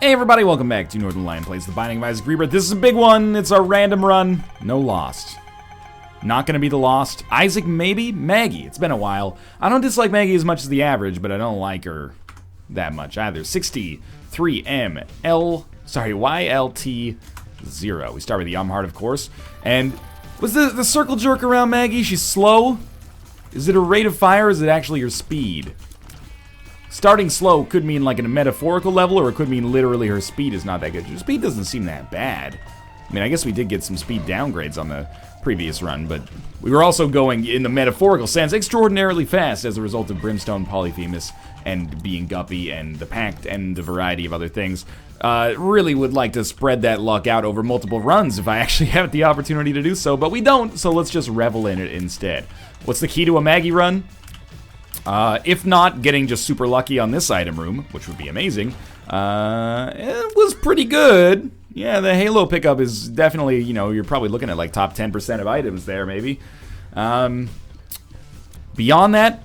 Hey everybody, welcome back to Northern Lion Plays the Binding of Isaac Rebirth. This is a big one. It's our random run. No lost. Not gonna be the lost. Isaac, maybe? Maggie. It's been a while. I don't dislike Maggie as much as the average, but I don't like her that much either. 63ML, sorry, YLT0. We start with the heart, of course. And was the circle jerk around Maggie? She's slow? Is it her rate of fire, or is it actually her speed? Starting slow could mean like in a metaphorical level, or it could mean literally her speed is not that good. Her speed doesn't seem that bad. I mean, I guess we did get some speed downgrades on the previous run, but we were also going, in the metaphorical sense, extraordinarily fast as a result of Brimstone, Polyphemus, and being Guppy, and the Pact, and a variety of other things. Really would like to spread that luck out over multiple runs if I actually have the opportunity to do so, but we don't, so let's just revel in it instead. What's the key to a Maggie run? If not getting just super lucky on this item room, which would be amazing, it was pretty good. Yeah, the Halo pickup is definitely, you know, you're probably looking at like top 10% of items there, maybe. Beyond that,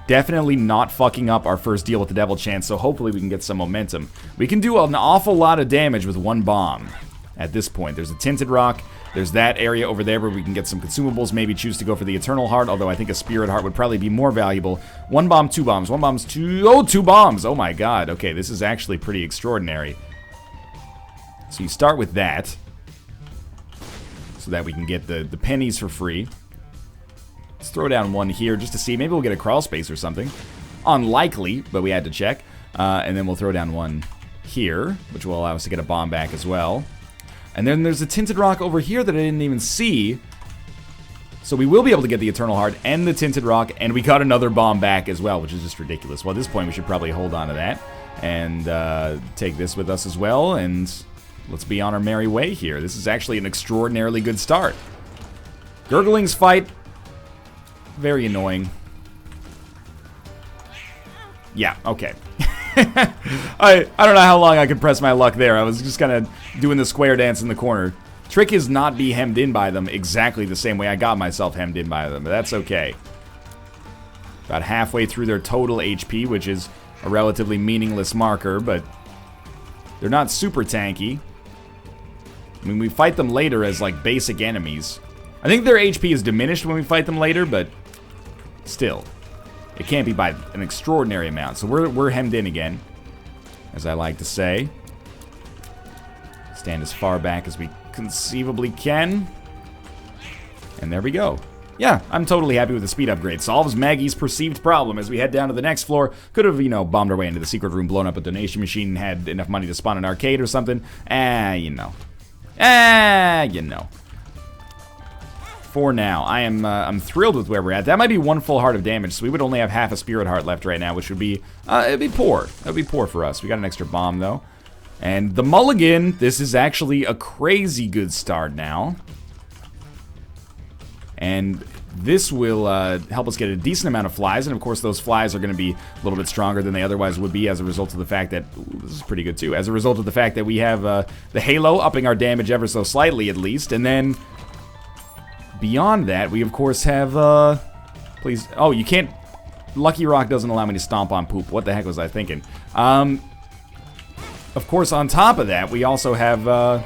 definitely not fucking up our first deal with the devil chance, so hopefully we can get some momentum. We can do an awful lot of damage with one bomb at this point. There's a tinted rock. There's that area over there where we can get some consumables, maybe choose to go for the Eternal Heart, although I think a Spirit Heart would probably be more valuable. One bomb, two bombs. One bomb's two bombs. Oh my god. Okay, this is actually pretty extraordinary. So you start with that, so that we can get the pennies for free. Let's throw down one here just to see. Maybe we'll get a crawl space or something. Unlikely, but we had to check. And then we'll throw down one here, which will allow us to get a bomb back as well. And then there's a tinted rock over here that I didn't even see. So we will be able to get the Eternal Heart and the tinted rock, and we got another bomb back as well, which is just ridiculous. Well, at this point, we should probably hold on to that and take this with us as well, and let's be on our merry way here. This is actually an extraordinarily good start. Gurgling's fight, very annoying. Yeah, okay. I don't know how long I could press my luck there. I was just kind of doing the square dance in the corner. Trick is not be hemmed in by them exactly the same way I got myself hemmed in by them, but that's okay. About halfway through their total HP, which is a relatively meaningless marker, but they're not super tanky. I mean, we fight them later as like basic enemies. I think their HP is diminished when we fight them later, but still. It can't be by an extraordinary amount. So we're hemmed in again, as I like to say. Stand as far back as we conceivably can. And there we go. Yeah, I'm totally happy with the speed upgrade. Solves Maggie's perceived problem as we head down to the next floor. Could have, you know, bombed our way into the secret room, blown up a donation machine, and had enough money to spawn an arcade or something. You know. You know. For now, I'm thrilled with where we're at. That might be one full heart of damage, so we would only have half a Spirit Heart left right now, which would be, it'd be poor. That would be poor for us. We got an extra bomb, though. And the mulligan, this is actually a crazy good start now. And this will help us get a decent amount of flies, and of course those flies are going to be a little bit stronger than they otherwise would be as a result of the fact that, ooh, this is pretty good too, as a result of the fact that we have the Halo upping our damage ever so slightly at least, and then beyond that, we of course have, please, oh, you can't, Lucky Rock doesn't allow me to stomp on poop. What the heck was I thinking? Of course, on top of that, we also have,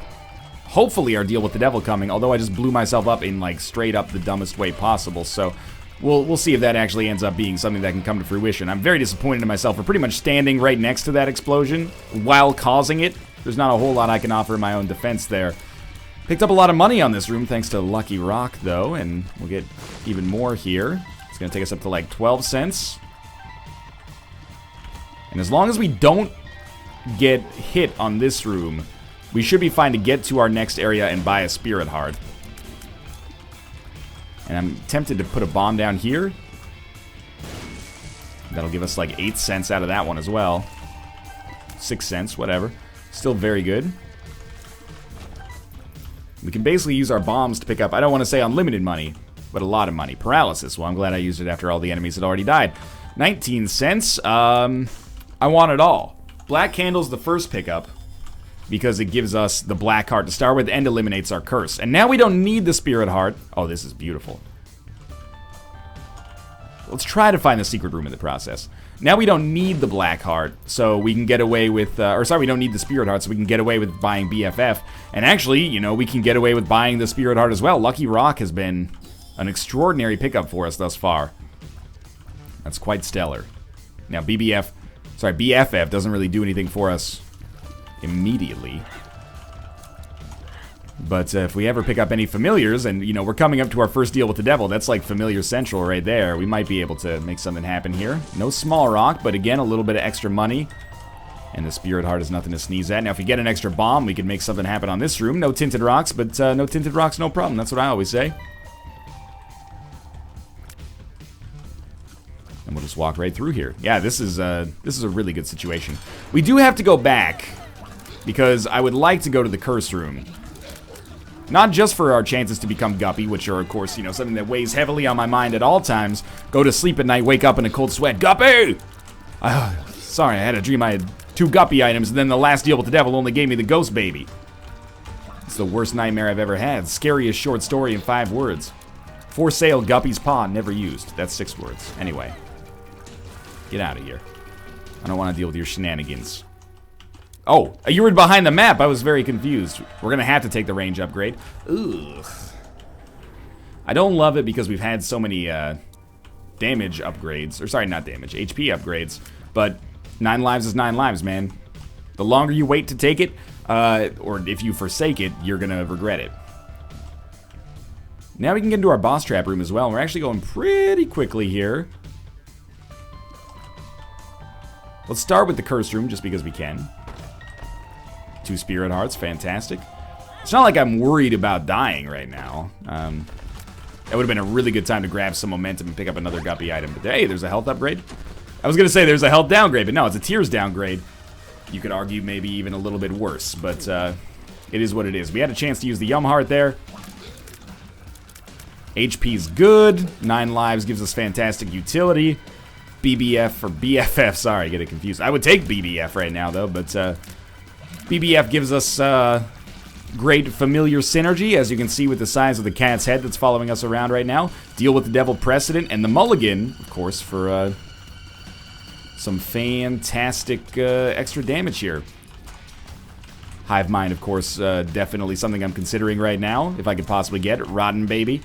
hopefully our deal with the devil coming, although I just blew myself up in, like, straight up the dumbest way possible, so we'll see if that actually ends up being something that can come to fruition. I'm very disappointed in myself for pretty much standing right next to that explosion while causing it. There's not a whole lot I can offer in my own defense there. Picked up a lot of money on this room thanks to Lucky Rock, though, and we'll get even more here. It's going to take us up to like 12 cents. And as long as we don't get hit on this room, we should be fine to get to our next area and buy a Spirit Heart. And I'm tempted to put a bomb down here. That'll give us like 8 cents out of that one as well. 6 cents, whatever. Still very good. We can basically use our bombs to pick up, I don't want to say unlimited money, but a lot of money. Paralysis. Well, I'm glad I used it after all the enemies had already died. 19 cents. I want it all. Black Candle's the first pickup because it gives us the black heart to start with and eliminates our curse. And now we don't need the Spirit Heart. Oh, this is beautiful. Let's try to find the secret room in the process. Now we don't need the Black Heart, so we can get away with, we don't need the Spirit Heart, so we can get away with buying BFF. And actually, you know, we can get away with buying the Spirit Heart as well. Lucky Rock has been an extraordinary pickup for us thus far. That's quite stellar. Now BFF doesn't really do anything for us immediately. But if we ever pick up any familiars, and, you know, we're coming up to our first deal with the devil, that's like familiar central right there. We might be able to make something happen here. No small rock, but again, a little bit of extra money. And the Spirit Heart is nothing to sneeze at. Now, if we get an extra bomb, we can make something happen on this room. No tinted rocks, but no tinted rocks, no problem. That's what I always say. And we'll just walk right through here. Yeah, this is a really good situation. We do have to go back, because I would like to go to the curse room. Not just for our chances to become Guppy, which are, of course, you know, something that weighs heavily on my mind at all times. Go to sleep at night, wake up in a cold sweat. Guppy! Sorry, I had a dream I had 2 Guppy items, and then the last deal with the devil only gave me the ghost baby. It's the worst nightmare I've ever had. Scariest short story in 5 words. For sale, Guppy's paw, never used. That's 6 words. Anyway. Get out of here. I don't want to deal with your shenanigans. Oh, you were behind the map. I was very confused. We're going to have to take the range upgrade. Ugh. I don't love it because we've had so many damage upgrades. Or sorry, not damage. HP upgrades. But 9 lives is 9 lives, man. The longer you wait to take it, or if you forsake it, you're going to regret it. Now we can get into our boss trap room as well. We're actually going pretty quickly here. Let's start with the curse room just because we can. 2 Spirit Hearts, fantastic. It's not like I'm worried about dying right now. That would have been a really good time to grab some momentum and pick up another Guppy item. But hey, there's a health upgrade. I was going to say there's a health downgrade, but no, it's a tears downgrade. You could argue maybe even a little bit worse, but it is what it is. We had a chance to use the Yum Heart there. HP's good. 9 lives gives us fantastic utility. BBF or BFF, sorry, I get it confused. I would take BBF right now, though, but BBF gives us great familiar synergy, as you can see with the size of the cat's head that's following us around right now. Deal with the devil precedent, and the mulligan, of course, for some fantastic extra damage here. Hive Mind, of course, definitely something I'm considering right now, if I could possibly get it. Rotten Baby.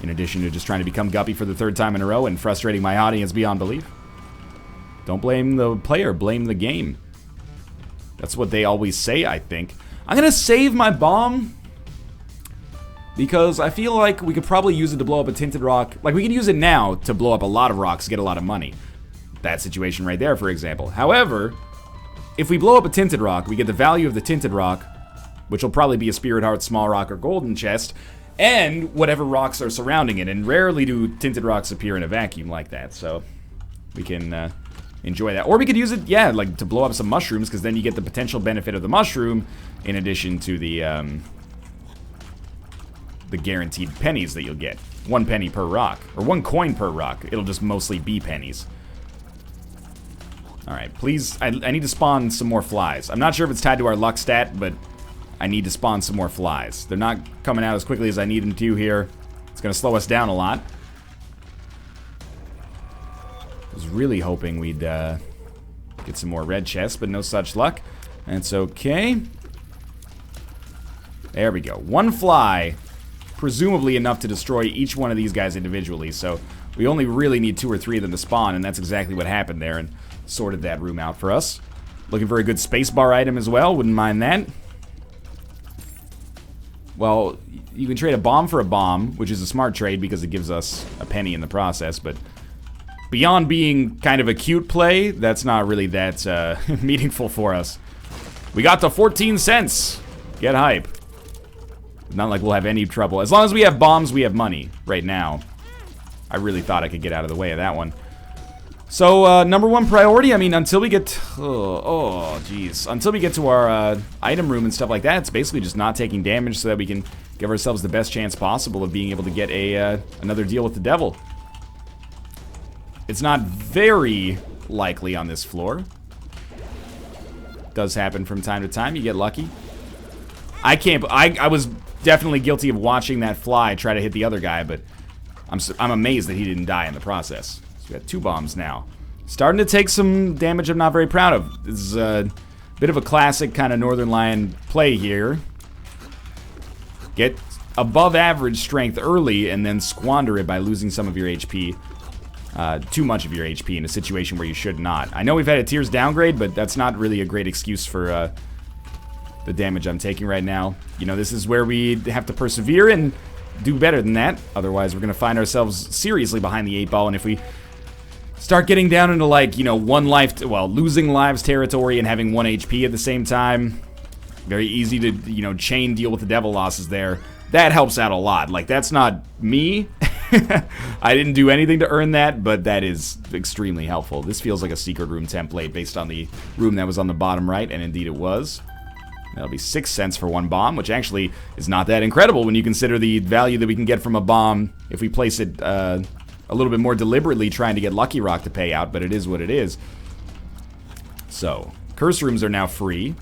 In addition to just trying to become Guppy for the 3rd time in a row and frustrating my audience beyond belief. Don't blame the player, blame the game. That's what they always say, I think. I'm gonna save my bomb because I feel like we could probably use it to blow up a tinted rock. Like, we can use it now to blow up a lot of rocks, get a lot of money. That situation right there, for example. However, if we blow up a tinted rock, we get the value of the tinted rock, which will probably be a Spirit Heart, Small Rock, or Golden Chest, and whatever rocks are surrounding it. And rarely do tinted rocks appear in a vacuum like that, so we can enjoy that. Or we could use it, yeah, like to blow up some mushrooms, because then you get the potential benefit of the mushroom in addition to the guaranteed pennies that you'll get. 1 penny per rock, or 1 coin per rock. It'll just mostly be pennies. Alright, please, I need to spawn some more flies. I'm not sure if it's tied to our luck stat, but I need to spawn some more flies. They're not coming out as quickly as I need them to here. It's going to slow us down a lot. I was really hoping we'd get some more red chests, but no such luck. That's okay. There we go. 1 fly, presumably enough to destroy each one of these guys individually, so we only really need 2 or 3 of them to spawn, and that's exactly what happened there, and sorted that room out for us. Looking for a good spacebar item as well, wouldn't mind that. Well, you can trade a bomb for a bomb, which is a smart trade because it gives us a penny in the process, but beyond being kind of a cute play, that's not really that meaningful for us. We got to 14 cents. Get hype. Not like we'll have any trouble. As long as we have bombs, we have money right now. I really thought I could get out of the way of that one. So, #1 priority, I mean, until we get... Oh, jeez. Until we get to our item room and stuff like that, it's basically just not taking damage so that we can give ourselves the best chance possible of being able to get another deal with the devil. It's not very likely on this floor. Does happen from time to time. You get lucky. I was definitely guilty of watching that fly try to hit the other guy, but I'm amazed that he didn't die in the process. We got 2 bombs now. Starting to take some damage I'm not very proud of. This is a bit of a classic kind of Northern Lion play here. Get above average strength early and then squander it by losing some of your HP. Too much of your HP in a situation where you should not. I know we've had a tiers downgrade, but that's not really a great excuse for the damage I'm taking right now. You know, this is where we have to persevere and do better than that. Otherwise, we're going to find ourselves seriously behind the 8 ball, and if we start getting down into, like, you know, losing lives territory and having 1 HP at the same time, very easy to, you know, chain deal with the devil losses there. That helps out a lot. Like, that's not me. I didn't do anything to earn that, but that is extremely helpful. This feels like a secret room template based on the room that was on the bottom right, and indeed it was. That'll be 6 cents for 1 bomb, which actually is not that incredible when you consider the value that we can get from a bomb if we place it a little bit more deliberately trying to get Lucky Rock to pay out, but it is what it is. So, curse rooms are now free.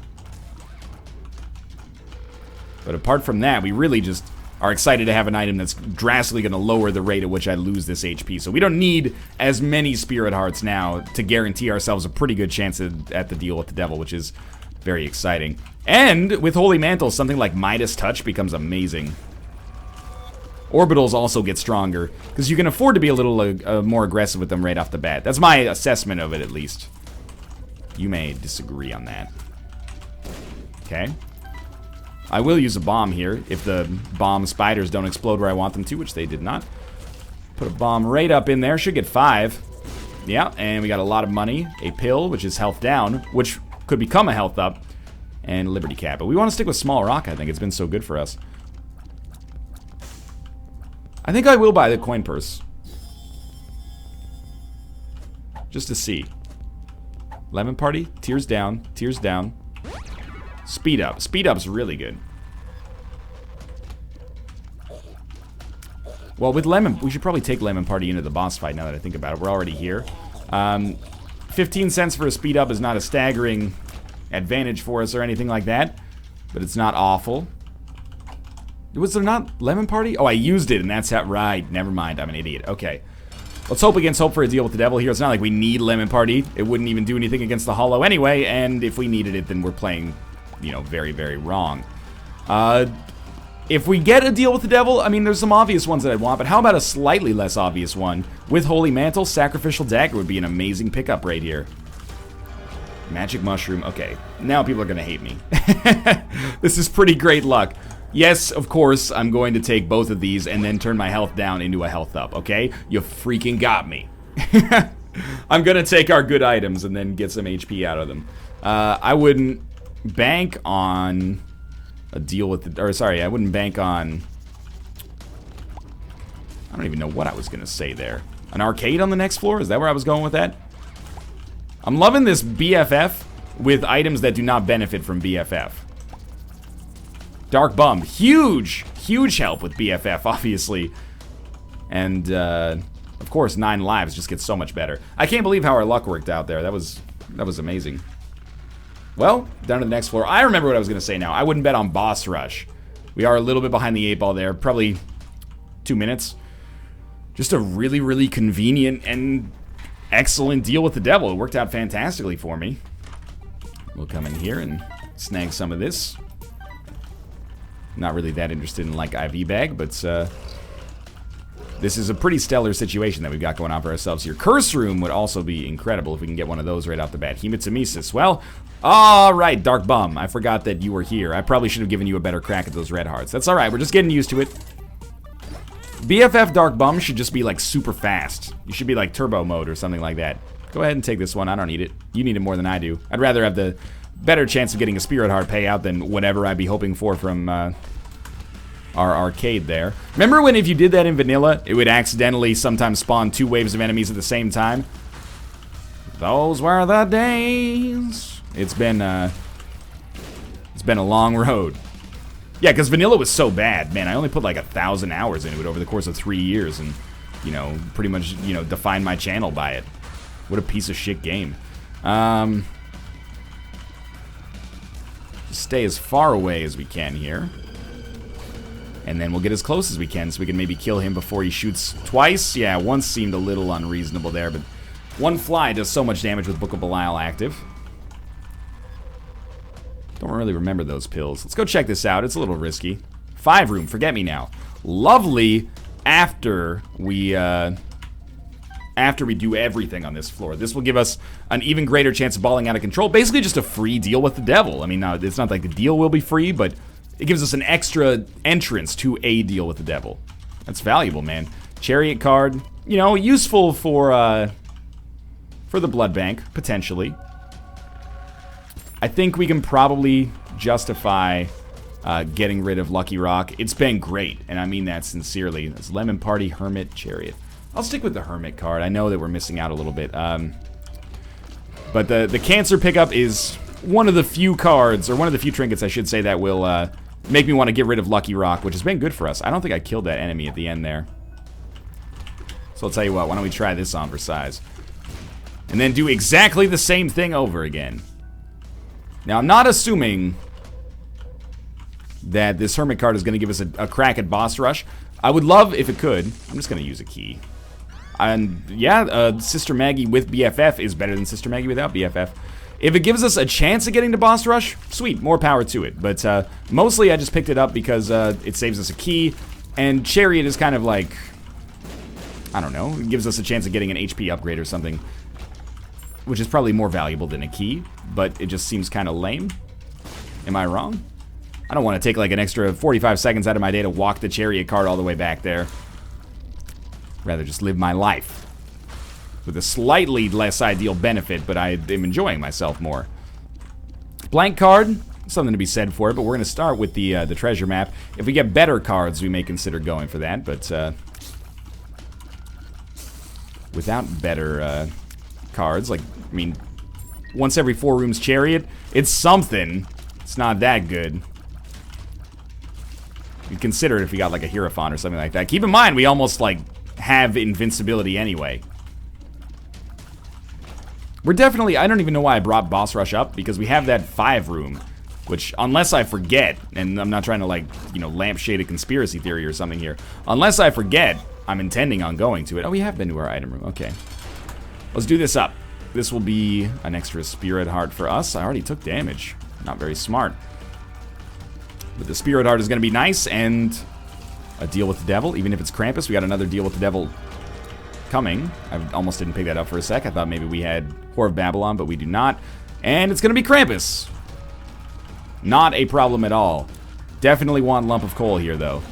But apart from that, we really just are excited to have an item that's drastically going to lower the rate at which I lose this HP. So we don't need as many Spirit Hearts now to guarantee ourselves a pretty good chance at the deal with the devil, which is very exciting. And with Holy Mantle, something like Midas Touch becomes amazing. Orbitals also get stronger, because you can afford to be a little more aggressive with them right off the bat. That's my assessment of it, at least. You may disagree on that. Okay. I will use a bomb here, if the bomb spiders don't explode where I want them to, which they did not. Put a bomb right up in there, should get 5. Yeah, and we got a lot of money. A pill, which is health down, which could become a health up, and Liberty Cap. But we want to stick with Small Rock, I think. It's been so good for us. I think I will buy the coin purse. Just to see. Lemon Party, tears down, tears down. Speed up. Speed up's really good. Well, with Lemon, we should probably take Lemon Party into the boss fight now that I think about it. We're already here. 15 cents for a speed up is not a staggering advantage for us or anything like that, but it's not awful. Was there not Lemon Party? Oh, I used it, and that's how. Right, never mind. I'm an idiot. Okay. Let's hope against hope for a deal with the devil here. It's not like we need Lemon Party. It wouldn't even do anything against the Hollow anyway, and if we needed it, then we're playing, you know, very, very wrong. If we get a deal with the devil, I mean, there's some obvious ones that I'd want, but how about a slightly less obvious one? With Holy Mantle, Sacrificial Dagger would be an amazing pickup right here. Magic Mushroom. Okay, now people are going to hate me. This is pretty great luck. Yes, of course, I'm going to take both of these and then turn my health down into a health up, okay? You freaking got me. I'm going to take our good items and then get some HP out of them. I wouldn't bank on a deal with the... Or, sorry, I wouldn't bank on... I don't even know what I was going to say there. An arcade on the next floor? Is that where I was going with that? I'm loving this BFF with items that do not benefit from BFF. Dark Bum. Huge, huge help with BFF, obviously. And, of course, 9 lives just gets so much better. I can't believe how our luck worked out there. That was amazing. Well, down to the next floor. I remember what I was going to say now. I wouldn't bet on Boss Rush. We are a little bit behind the 8 ball there. Probably 2 minutes. Just a really, really convenient and excellent deal with the devil. It worked out fantastically for me. We'll come in here and snag some of this. Not really that interested in, like, IV bag, but this is a pretty stellar situation that we've got going on for ourselves here. Curse Room would also be incredible if we can get one of those right off the bat. HEMATEMESIS. Well, alright, Dark Bum. I forgot that you were here. I probably should have given you a better crack at those red hearts. That's alright, we're just getting used to it. BFF Dark Bum should just be, like, super fast. You should be, like, turbo mode or something like that. Go ahead and take this one. I don't need it. You need it more than I do. I'd rather have the better chance of getting a Spirit Heart payout than whatever I'd be hoping for from our arcade there. Remember when if you did that in vanilla, it would accidentally sometimes spawn 2 waves of enemies at the same time? Those were the days. It's been a long road. Yeah, because vanilla was so bad, man. I only put like 1,000 hours into it over the course of 3 years, and you know, pretty much, you know, defined my channel by it. What a piece of shit game. Stay as far away as we can here. And then we'll get as close as we can so we can maybe kill him before he shoots twice. Yeah, once seemed a little unreasonable there, but One fly does so much damage with Book of Belial active. Don't really remember those pills. Let's go check this out. It's a little risky. 5 room, forget me now. Lovely after we do everything on this floor. This will give us an even greater chance of balling out of control. Basically just a free deal with the devil. I mean, now it's not like the deal will be free, but it gives us an extra entrance to a deal with the devil. That's valuable, man. Chariot card, you know, useful for the blood bank, potentially. I think we can probably justify getting rid of Lucky Rock. It's been great, and I mean that sincerely. It's Lemon Party, Hermit, Chariot. I'll stick with the Hermit card. I know that we're missing out a little bit. But the Cancer pickup is one of the few cards, or one of the few trinkets, I should say, that will make me want to get rid of Lucky Rock, which has been good for us. I don't think I killed that enemy at the end there. So I'll tell you what, why don't we try this on for size. And then do exactly the same thing over again. Now, I'm not assuming that this Hermit card is going to give us a crack at boss rush. I would love if it could. I'm just going to use a key. And yeah, Sister Maggie with BFF is better than Sister Maggie without BFF. If it gives us a chance of getting to boss rush, sweet, more power to it. But mostly I just picked it up because it saves us a key. And Chariot is kind of like, I don't know, it gives us a chance of getting an HP upgrade or something, which is probably more valuable than a key, but it just seems kind of lame. Am I wrong? I don't want to take like an extra 45 seconds out of my day to walk the Chariot card all the way back there. Rather just live my life with a slightly less ideal benefit, but I am enjoying myself more. Blank card, something to be said for it, but we're going to start with the treasure map. If we get better cards, we may consider going for that, but without better cards, like, I mean, once every 4 rooms Chariot, it's something. It's not that good. You'd consider it if we got like a Hierophant or something like that. Keep in mind, we almost like have invincibility anyway. We're definitely, I don't even know why I brought Boss Rush up, because we have that 5 room, which, unless I forget, and I'm not trying to like, you know, lampshade a conspiracy theory or something here. Unless I forget, I'm intending on going to it. Oh, we have been to our item room, okay. Let's do this up. This will be an extra Spirit Heart for us. I already took damage. Not very smart. But the Spirit Heart is going to be nice, and a deal with the devil. Even if it's Krampus, we got another deal with the devil coming. I almost didn't pick that up for a sec. I thought maybe we had Whore of Babylon, but we do not. And it's going to be Krampus. Not a problem at all. Definitely want Lump of Coal here, though.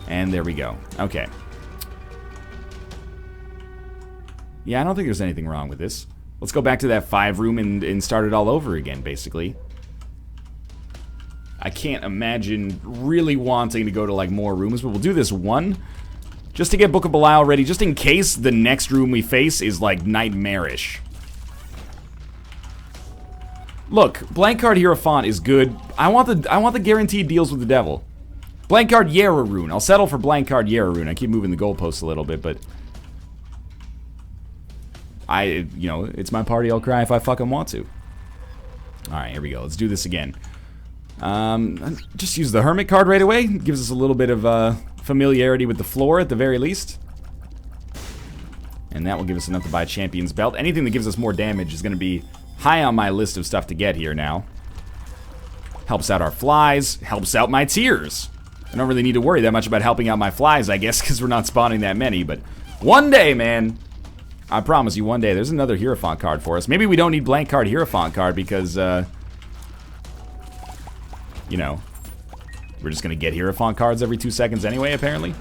And there we go. Okay. Yeah, I don't think there's anything wrong with this. Let's go back to that 5 room and start it all over again, basically. I can't imagine really wanting to go to like more rooms, but we'll do this one just to get Book of Belial ready, just in case the next room we face is like nightmarish. Look, blank card Hierophant is good. I want the guaranteed deals with the devil. Blank card Yera Rune. I'll settle for blank card Yera Rune. I keep moving the goalposts a little bit, but you know, it's my party. I'll cry if I fucking want to. All right, here we go. Let's do this again. Just use the Hermit card right away. Gives us a little bit of familiarity with the floor at the very least. And that will give us enough to buy Champion's Belt. Anything that gives us more damage is going to be high on my list of stuff to get here now. Helps out our flies. Helps out my tears. I don't really need to worry that much about helping out my flies, I guess, because we're not spawning that many. But one day, man, I promise you one day, there's another Hierophant card for us. Maybe we don't need blank card Hierophant card because, you know, we're just going to get Hierophant cards every 2 seconds anyway, apparently.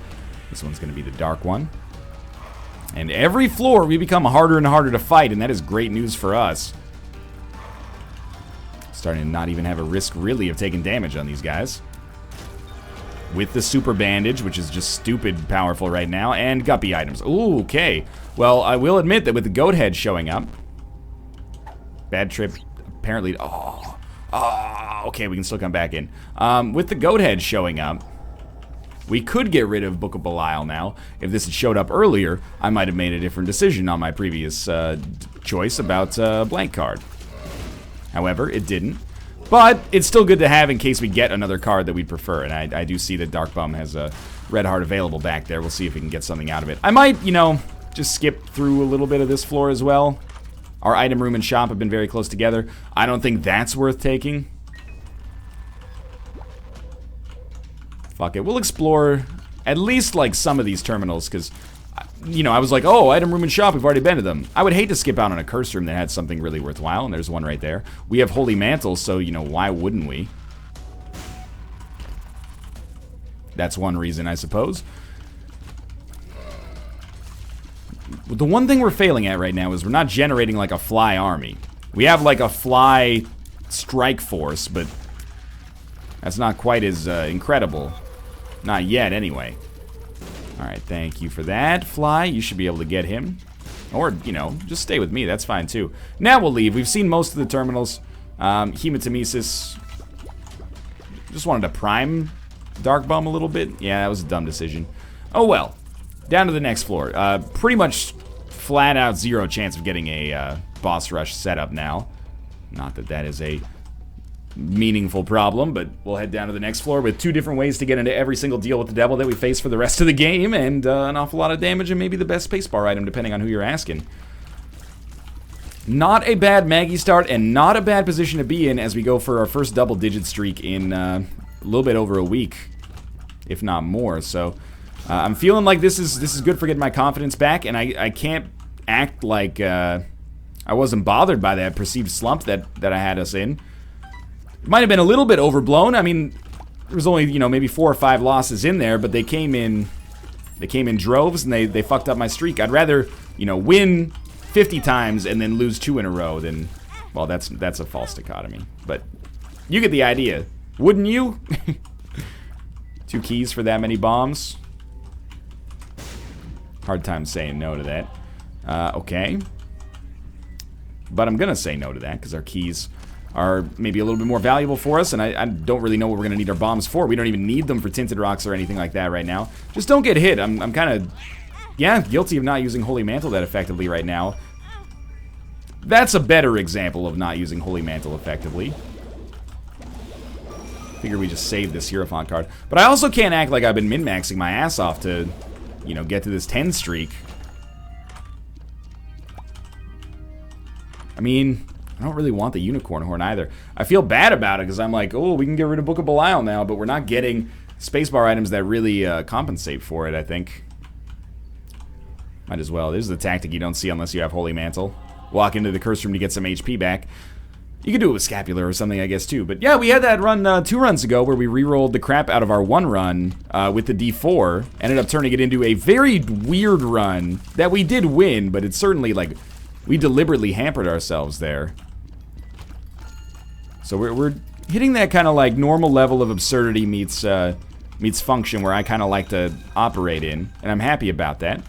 This one's going to be the dark one. And every floor we become harder and harder to fight, and that is great news for us. Starting to not even have a risk, really, of taking damage on these guys. With the Super Bandage, which is just stupid powerful right now, and Guppy items. Ooh, okay. Well, I will admit that with the Goat Head showing up, Bad Trip, apparently, okay, we can still come back in. With the Goat Head showing up, we could get rid of Book of Belial now. If this had showed up earlier, I might have made a different decision on my previous choice about blank card. However, it didn't. But it's still good to have in case we get another card that we'd prefer. And I do see that Dark Bum has a Red Heart available back there. We'll see if we can get something out of it. I might, you know, just skip through a little bit of this floor as well. Our item room and shop have been very close together. I don't think that's worth taking. Fuck it. We'll explore at least, like, some of these terminals, because, you know, I was like, oh, item room and shop, we've already been to them. I would hate to skip out on a curse room that had something really worthwhile, and there's one right there. We have Holy Mantle, so, you know, why wouldn't we? That's one reason, I suppose. The one thing we're failing at right now is we're not generating, like, a fly army. We have, like, a fly strike force, but that's not quite as incredible. Not yet, anyway. Alright, thank you for that, Fly. You should be able to get him. Or, you know, just stay with me. That's fine, too. Now we'll leave. We've seen most of the terminals. HEMATEMESIS. Just wanted to prime Dark Bum a little bit. Yeah, that was a dumb decision. Oh, well. Down to the next floor. Pretty much flat out 0 chance of getting a boss rush setup now. Not that that is a meaningful problem, but we'll head down to the next floor with 2 different ways to get into every single deal with the devil that we face for the rest of the game, and an awful lot of damage and maybe the best spacebar item, depending on who you're asking. Not a bad Maggie start, and not a bad position to be in as we go for our first double-digit streak in a little bit over a week, if not more. So I'm feeling like this is good for getting my confidence back, and I can't act like I wasn't bothered by that perceived slump that I had us in. It might have been a little bit overblown. I mean, there was only, you know, maybe 4 or 5 losses in there, but they came in droves, and they fucked up my streak. I'd rather, you know, win 50 times and then lose 2 in a row than, well, that's a false dichotomy. But you get the idea, wouldn't you? 2 keys for that many bombs. Hard time saying no to that. Okay. But I'm gonna say no to that, because our keys are maybe a little bit more valuable for us, and I don't really know what we're going to need our bombs for. We don't even need them for tinted rocks or anything like that right now. Just don't get hit. I'm kind of, yeah, guilty of not using Holy Mantle that effectively right now. That's a better example of not using Holy Mantle effectively. Figure we just saved this Hierophant card. But I also can't act like I've been min-maxing my ass off to, you know, get to this 10 streak. I mean, I don't really want the Unicorn Horn either. I feel bad about it because I'm like, oh, we can get rid of Book of Belial now, but we're not getting spacebar items that really compensate for it, I think. Might as well. This is the tactic you don't see unless you have Holy Mantle. Walk into the curse room to get some HP back. You could do it with Scapular or something, I guess, too. But yeah, we had that run 2 runs ago where we re-rolled the crap out of our 1 run with the D4. Ended up turning it into a very weird run that we did win, but it's certainly, like, we deliberately hampered ourselves there. So we're hitting that kind of like normal level of absurdity meets function where I kind of like to operate in, and I'm happy about that.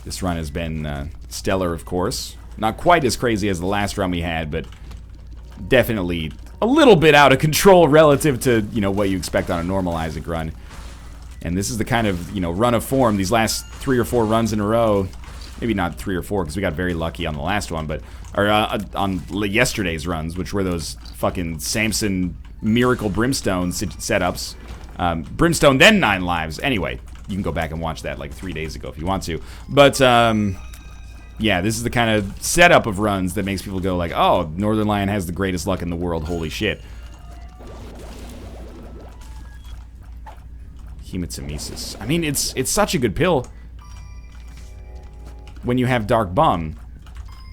This run has been stellar, of course. Not quite as crazy as the last run we had, but definitely a little bit out of control relative to, you know, what you expect on a normal Isaac run. And this is the kind of, you know, run of form, these last 3 or 4 runs in a row. Maybe not 3 or 4, because we got very lucky on the last one, but or on yesterday's runs, which were those fucking Samson Miracle Brimstone setups. Brimstone, then 9 lives. Anyway, you can go back and watch that like 3 days ago if you want to. But, yeah, this is the kind of setup of runs that makes people go like, oh, Northern Lion has the greatest luck in the world, holy shit. HEMATEMESIS. I mean, it's such a good pill when you have Dark Bum,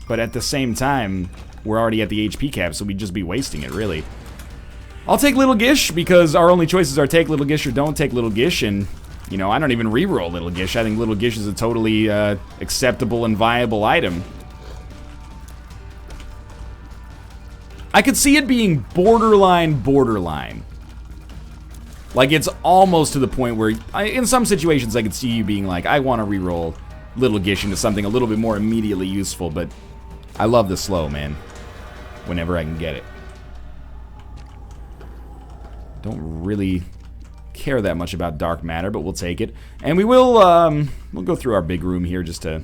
but at the same time, we're already at the HP cap, so we'd just be wasting it, really. I'll take Little Gish, because our only choices are take Little Gish or don't take Little Gish, and, you know, I don't even reroll Little Gish. I think Little Gish is a totally acceptable and viable item. I could see it being borderline. Like, it's almost to the point where, in some situations, I could see you being like, I want to reroll Little Gish into something a little bit more immediately useful, but I love the slow, man. Whenever I can get it. Don't really care that much about Dark Matter, but we'll take it. And we will, we'll go through our big room here just to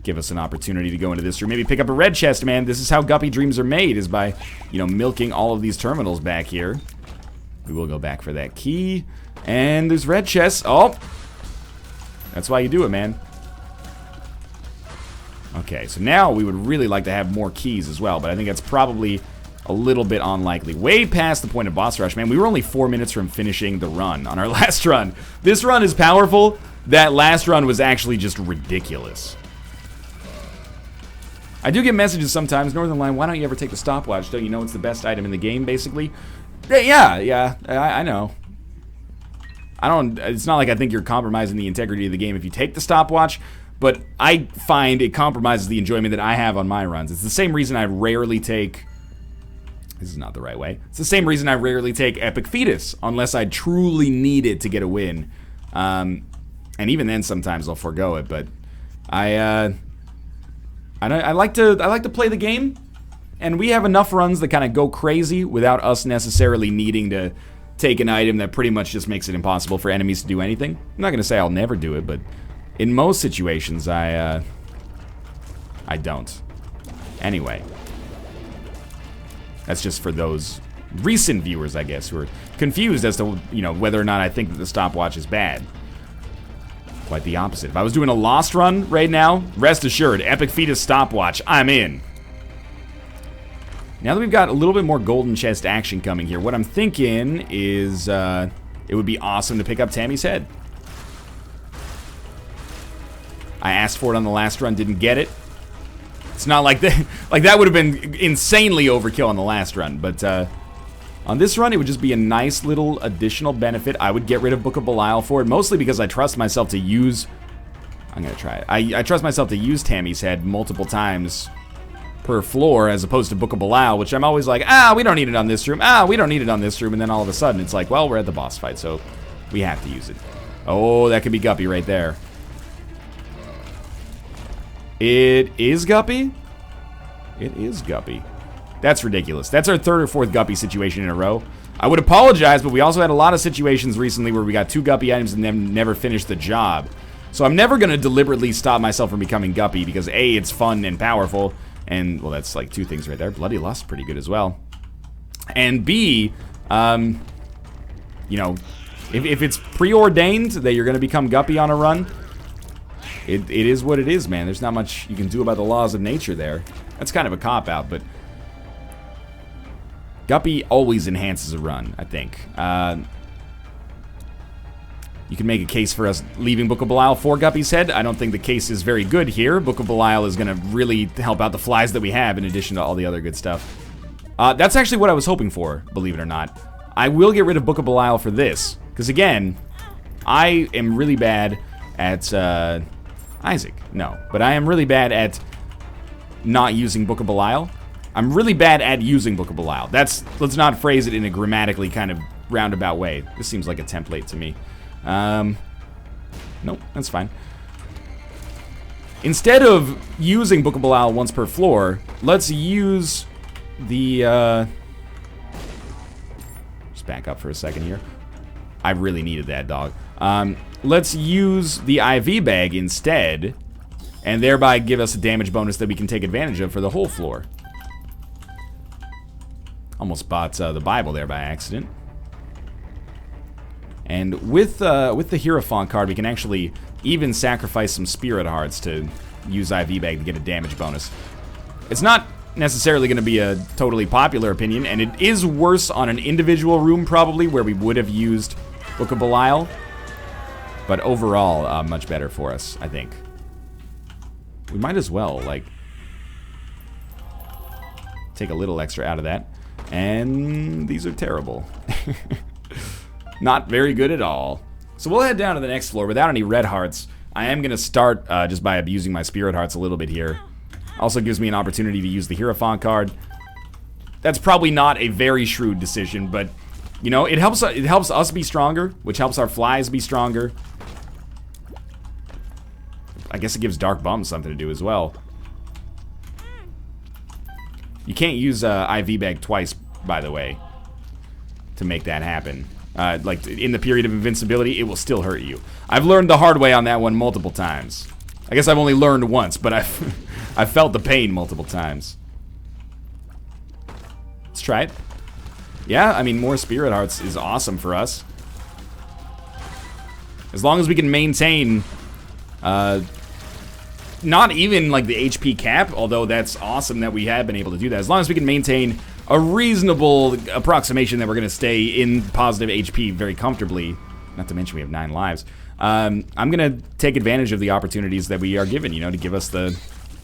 give us an opportunity to go into this room. Maybe pick up a red chest, man. This is how Guppy dreams are made, is by, you know, milking all of these terminals back here. We will go back for that key. And there's red chests. Oh! That's why you do it, man. Okay, so now we would really like to have more keys as well, but I think that's probably a little bit unlikely. Way past the point of boss rush, man. We were only 4 minutes from finishing the run on our last run. This run is powerful. That last run was actually just ridiculous. I do get messages sometimes, Northern Line, why don't you ever take the stopwatch? Don't you know it's the best item in the game, basically? Yeah, I know. It's not like I think you're compromising the integrity of the game if you take the stopwatch, but I find it compromises the enjoyment that I have on my runs. It's the same reason I rarely take... This is not the right way. It's the same reason I rarely take Epic Fetus, unless I truly need it to get a win. And even then, sometimes I'll forego it, but I like to play the game, and we have enough runs that kind of go crazy without us necessarily needing to take an item that pretty much just makes it impossible for enemies to do anything. I'm not going to say I'll never do it, but in most situations, I don't. Anyway. That's just for those recent viewers, I guess, who are confused as to, you know, whether or not I think that the stopwatch is bad. Quite the opposite. If I was doing a Lost run right now, rest assured, Epic Fetus stopwatch, I'm in. Now that we've got a little bit more golden chest action coming here, what I'm thinking is it would be awesome to pick up Tammy's head. I asked for it on the last run, didn't get it. It's not like that. Like that would have been insanely overkill on the last run, but on this run, it would just be a nice little additional benefit. I would get rid of Book of Belial for it, mostly because I trust myself to use... I'm going to try it. I trust myself to use Tammy's head multiple times per floor, as opposed to Book of Belial, which I'm always like, we don't need it on this room. We don't need it on this room. And then all of a sudden, it's like, well, we're at the boss fight, so we have to use it. Oh, that could be Guppy right there. It is Guppy? It is Guppy. That's ridiculous. That's our third or fourth Guppy situation in a row. I would apologize, but we also had a lot of situations recently where we got 2 Guppy items and then never finished the job. So I'm never going to deliberately stop myself from becoming Guppy because A, it's fun and powerful, and, well, that's like 2 things right there. Bloody Lust, pretty good as well. And B, you know, if it's preordained that you're going to become Guppy on a run, it is what it is, man. There's not much you can do about the laws of nature there. That's kind of a cop-out, but Guppy always enhances a run, I think. You can make a case for us leaving Book of Belial for Guppy's head. I don't think the case is very good here. Book of Belial is going to really help out the flies that we have in addition to all the other good stuff. That's actually what I was hoping for, believe it or not. I will get rid of Book of Belial for this, because again, I am really bad at... Isaac, no. But I am really bad at not using Book of Belial. I'm really bad at using Book of Belial. Let's not phrase it in a grammatically kind of roundabout way. This seems like a template to me. Nope, that's fine. Instead of using Book of Belial once per floor, let's use the, just back up for a second here. I really needed that, dog. Let's use the IV bag instead, and thereby give us a damage bonus that we can take advantage of for the whole floor. Almost bought the Bible there by accident. And with the Hierophant card, we can actually even sacrifice some Spirit Hearts to use IV bag to get a damage bonus. It's not necessarily going to be a totally popular opinion, and it is worse on an individual room probably, where we would have used Book of Belial. But overall, much better for us, I think. We might as well, like, take a little extra out of that. And these are terrible. Not very good at all. So we'll head down to the next floor without any red hearts. I am going to start just by abusing my Spirit Hearts a little bit here. Also gives me an opportunity to use the Hierophant card. That's probably not a very shrewd decision, but, you know, it helps us be stronger, which helps our flies be stronger. I guess it gives Dark Bum something to do as well. You can't use IV bag twice, by the way, to make that happen. Like, in the period of invincibility, it will still hurt you. I've learned the hard way on that one multiple times. I guess I've only learned once, but I've felt the pain multiple times. Let's try it. Yeah, I mean, more Spirit Hearts is awesome for us. As long as we can maintain, not even like the HP cap, although that's awesome that we have been able to do that. As long as we can maintain a reasonable approximation that we're going to stay in positive HP very comfortably, not to mention we have 9 lives, I'm going to take advantage of the opportunities that we are given, you know, to give us the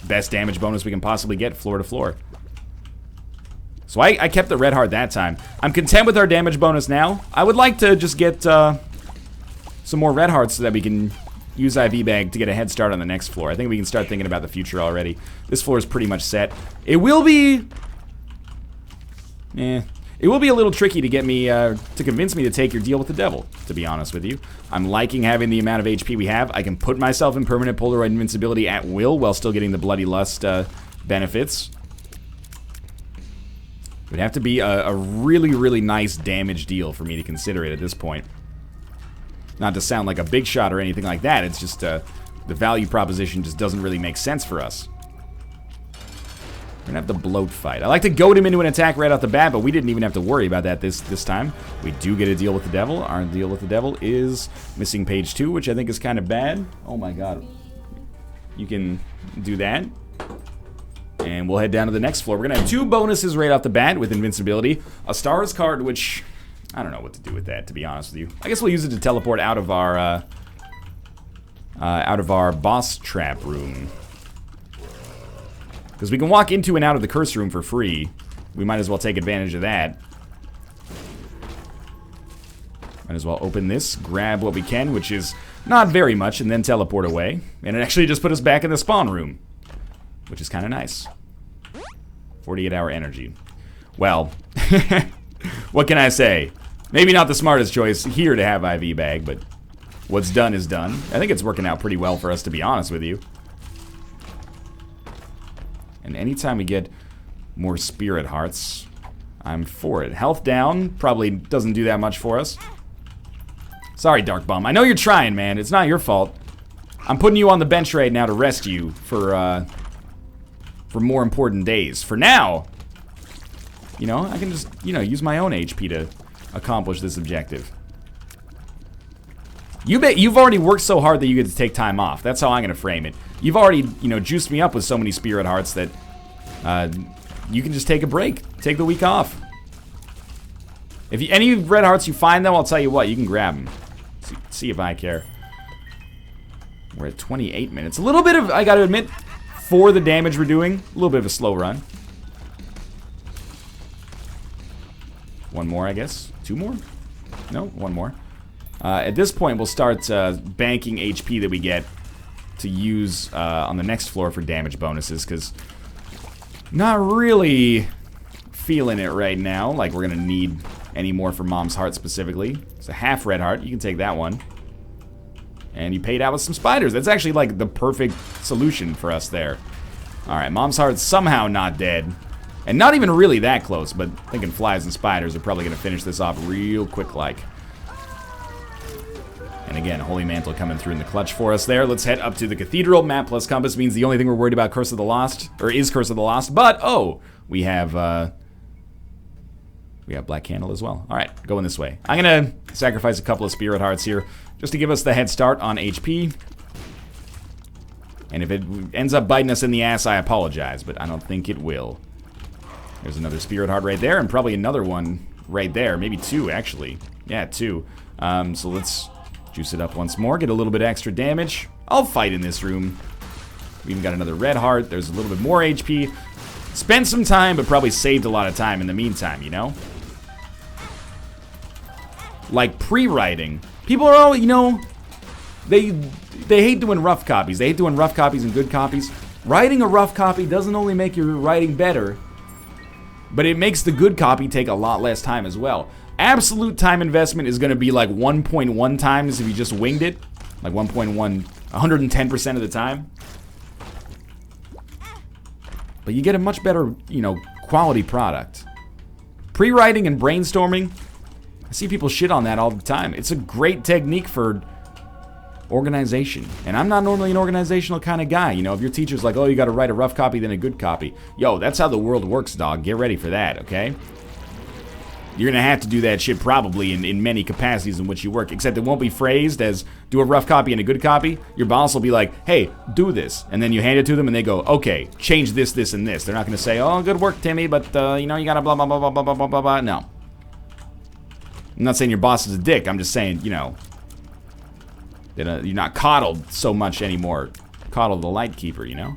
best damage bonus we can possibly get floor to floor. So I kept the red heart that time. I'm content with our damage bonus now. I would like to just get some more red hearts so that we can use IV bag to get a head start on the next floor. I think we can start thinking about the future already. This floor is pretty much set. It will be... It will be a little tricky to get me, to convince me to take your deal with the devil, to be honest with you. I'm liking having the amount of HP we have. I can put myself in permanent Polaroid invincibility at will while still getting the Bloody Lust benefits. It would have to be a really, really nice damage deal for me to consider it at this point. Not to sound like a big shot or anything like that, it's just the value proposition just doesn't really make sense for us. We're gonna have the bloat fight. I like to goad him into an attack right off the bat, but we didn't even have to worry about that this time. We do get a deal with the devil. Our deal with the devil is missing page 2, which I think is kind of bad. Oh my god. You can do that. And we'll head down to the next floor. We're gonna have 2 bonuses right off the bat with invincibility. A stars card, which I don't know what to do with that, to be honest with you. I guess we'll use it to teleport out of our boss trap room. Because we can walk into and out of the curse room for free. We might as well take advantage of that. Might as well open this, grab what we can, which is not very much, and then teleport away. And it actually just put us back in the spawn room, which is kind of nice. 48-hour energy. Well, what can I say? Maybe not the smartest choice here to have IV bag, but what's done is done. I think it's working out pretty well for us, to be honest with you. And anytime we get more Spirit Hearts, I'm for it. Health down probably doesn't do that much for us. Sorry, Dark Bum. I know you're trying, man. It's not your fault. I'm putting you on the bench right now to rest you for more important days. For now, you know, I can just, you know, use my own HP to accomplish this objective. You've already worked so hard that you get to take time off. That's how I'm gonna frame it. You've already, you know, juiced me up with so many Spirit Hearts that you can just take a break. Take the week off. If any red hearts you find, though, I'll tell you what, you can grab them. See if I care. We're at 28 minutes. A little bit of, I gotta admit, for the damage we're doing, a little bit of a slow run. 1 more, I guess. 2 more? No, 1 more. At this point, we'll start banking HP that we get to use on the next floor for damage bonuses, because not really feeling it right now, like we're going to need any more for Mom's Heart specifically. It's a half red heart. You can take that one. And you paid out with some spiders. That's actually like the perfect solution for us there. Alright, Mom's Heart's somehow not dead. And not even really that close, but thinking flies and spiders are probably going to finish this off real quick like. And again, Holy Mantle coming through in the clutch for us there. Let's head up to the Cathedral. Map plus compass means the only thing we're worried about Curse of the Lost, or is Curse of the Lost. But, oh, we have Black Candle as well. Alright, going this way. I'm going to sacrifice a couple of Spirit Hearts here, just to give us the head start on HP. And if it ends up biting us in the ass, I apologize, but I don't think it will. There's another Spirit Heart right there, and probably another one right there. Maybe 2, actually. Yeah, 2. So let's juice it up once more, get a little bit extra damage. I'll fight in this room. We even got another red heart. There's a little bit more HP. Spent some time, but probably saved a lot of time in the meantime, you know? Like pre-writing. People are all, you know, they hate doing rough copies. They hate doing rough copies and good copies. Writing a rough copy doesn't only make your writing better, but it makes the good copy take a lot less time as well. Absolute time investment is going to be like 1.1 times if you just winged it. Like 1.1, 110% of the time. But you get a much better, you know, quality product. Pre-writing and brainstorming, I see people shit on that all the time. It's a great technique for Organization. And I'm not normally an organizational kind of guy. You know, if your teacher's like, oh, you got to write a rough copy, then a good copy. Yo, that's how the world works, dog. Get ready for that, okay? You're going to have to do that shit probably in many capacities in which you work, except it won't be phrased as do a rough copy and a good copy. Your boss will be like, hey, do this. And then you hand it to them and they go, okay, change this, this, and this. They're not going to say, oh, good work, Timmy, but, you know, you got to blah, blah, blah, blah, blah, blah, blah, blah. No. I'm not saying your boss is a dick. I'm just saying, you know, that you're not coddled so much anymore. Coddle the light keeper, you know?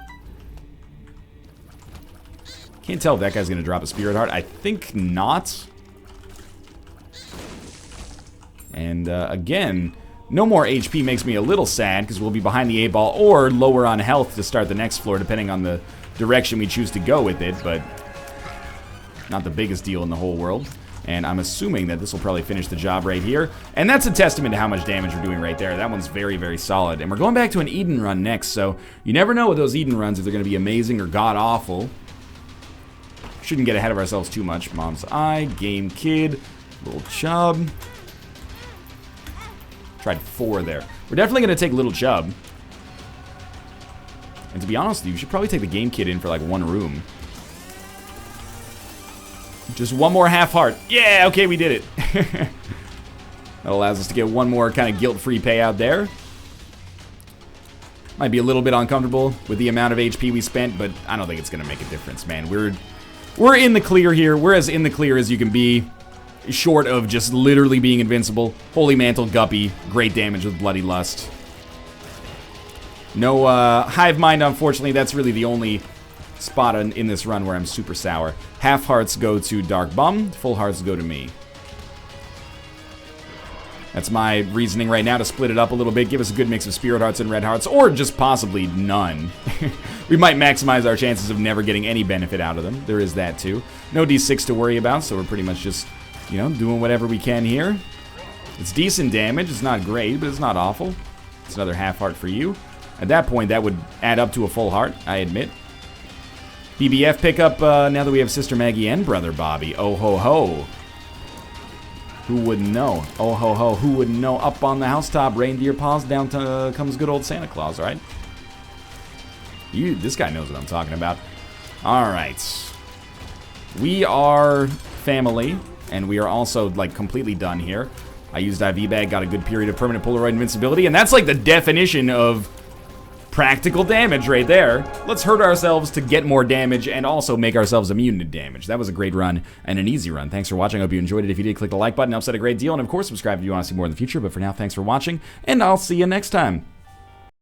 Can't tell if that guy's going to drop a spirit heart. I think not. And, again, no more HP makes me a little sad, because we'll be behind the 8-ball, or lower on health to start the next floor, depending on the direction we choose to go with it, but not the biggest deal in the whole world. And I'm assuming that this will probably finish the job right here. And that's a testament to how much damage we're doing right there. That one's very, very solid. And we're going back to an Eden run next, so you never know with those Eden runs if they're going to be amazing or god-awful. Shouldn't get ahead of ourselves too much. Mom's Eye, Game Kid, Little Chub. Tried 4 there. We're definitely going to take Little Chub. And to be honest with you, we should probably take the Game Kid in for like 1 room. Just 1 more half heart. Yeah, okay, we did it. That allows us to get 1 more kind of guilt-free payout there. Might be a little bit uncomfortable with the amount of HP we spent, but I don't think it's going to make a difference, man. We're in the clear here. We're as in the clear as you can be. Short of just literally being invincible. Holy Mantle Guppy. Great damage with Bloody Lust. No Hive Mind, unfortunately. That's really the only spot in this run where I'm super sour. Half hearts go to Dark Bum. Full hearts go to me. That's my reasoning right now to split it up a little bit. Give us a good mix of Spirit Hearts and Red Hearts. Or just possibly none. We might maximize our chances of never getting any benefit out of them. There is that too. No D6 to worry about, so we're pretty much just, you know, doing whatever we can here. It's decent damage. It's not great, but it's not awful. It's another half heart for you. At that point, that would add up to a full heart, I admit. BBF pickup now that we have Sister Maggie and Brother Bobby. Oh ho ho. Who wouldn't know? Oh ho ho. Who wouldn't know? Up on the housetop, reindeer paws, down to, comes good old Santa Claus, right? This guy knows what I'm talking about. Alright. We are family. And we are also, like, completely done here. I used IV Bag, got a good period of permanent Polaroid invincibility, and that's, like, the definition of practical damage right there. Let's hurt ourselves to get more damage and also make ourselves immune to damage. That was a great run and an easy run. Thanks for watching. I hope you enjoyed it. If you did, click the like button. It helps out a great deal. And, of course, subscribe if you want to see more in the future. But for now, thanks for watching, and I'll see you next time.